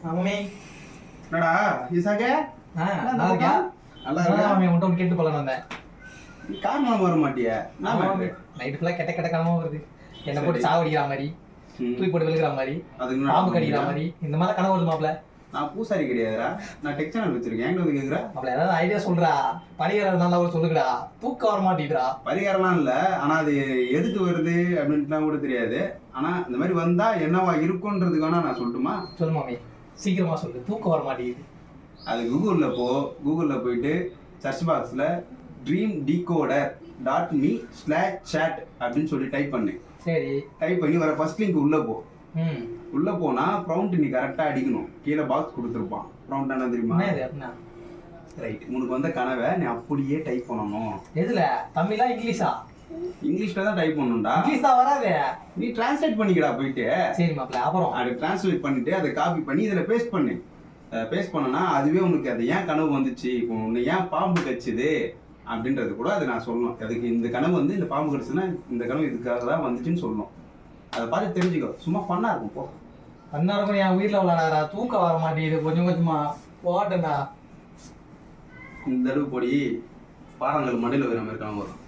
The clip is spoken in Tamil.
ஆமாமே. என்னடா ஈசாக்க நல்லா இருக்கியா? நல்லா இருக்கா? மாமி உன்கிட்ட ஒன்று கேட்டு போகலான்னு வந்தேன். நீ காரணம் வர மாட்டியா? நைட்டு ஃபுல்லாக கெட்ட கனவா வருது. என்னை போட்டு சாவடிக்கிற மாதிரி, தூக்கி போட்டு விழுகிற மாதிரி, அதுக்கு பாம்பு கடிக்கிற மாதிரி இந்த மாதிரி கனவு வருது மாப்பிள்ள. நான் பூசாரி கிடையாதுடா, நான் டெக் சேனல் வச்சிருக்கேன். எங்க வந்து கேக்குற? மாப்பிள்ள ஏதாவது ஐடியா சொல்றா, பரிகாரம் இருந்தாலும் கூட சொல்லுங்கடா. தூக்கம் வர மாட்டேங்குதுடா. பரிகாரம்லாம் இல்ல, ஆனா அது எதுக்கு வருது அப்படின்ட்டுலாம் கூட தெரியாது. ஆனா இந்த மாதிரி வந்தா என்னவா இருக்கும்ன்றதுக்கு வேணா நான் சொல்லட்டுமா? சொல்லு மாமி, சீக்கிரமா சொல்லு. தூக்கம் வர மாட்டேங்குது. அது கூகுள்ல போயிட்டு சர்ச் பாக்ஸ்ல dreamdecoder.me/chat அப்படின்னு சொல்லி டைப் பண்ணு. சரி, டைப் பண்ணி வர ஃபர்ஸ்ட் லிங்க் உள்ள போ. ம், உள்ள போனா ப்ராம்ப்ட் நீ கரெக்டா அடிக்கணும். கீழே பாக்ஸ் கொடுத்துருப்பான். ப்ராம்ப்ட் என்ன தெரியுமா? என்னது அப்படின்னா? ரைட், உனக்கு வந்த கனவை நீ அப்படியே டைப் பண்ணணும். எதுல? தமிழா இங்கிலீஷா? இங்கிலீஷ்ல தான் டைப் பண்ணணும்டா. இங்கிலீஷ் தான் வராது. நீ டிரான்ஸ்லேட் பண்ணிக்கடா போயிட்டு. சரி மாப்பிள்ள, அப்புறம் அதை டிரான்ஸ்லேட் பண்ணிட்டு அதை காப்பி பண்ணி இதுல பேஸ்ட் பண்ணு. பேஸ்ட் பண்ணனா அதுவே உனக்கு அது ஏன் கனவு வந்துச்சு, இப்போ உன்னை ஏன் பாம்பு கடிச்சுது அப்படின்றது கூட அது நான் சொல்லணும். அதுக்கு இந்த கனவு வந்து இந்த பாம்பு கடிச்சுன்னா இந்த கனவு இதுக்காக தான் வந்துச்சுன்னு சொல்லணும். அதை பார்த்து தெரிஞ்சுக்கோ. சும்மா ஃபன்னா இருக்கும். போ அந்நேரம் என் உயிரில் விளாடாரா. தூக்கம் வர மாட்டேங்குது. கொஞ்சம் கொஞ்சமா போட்டேன்டா. இந்த தடவை போடி பாறாங்கல் மண்டையில் வர மாதிரி கனவு வரும்.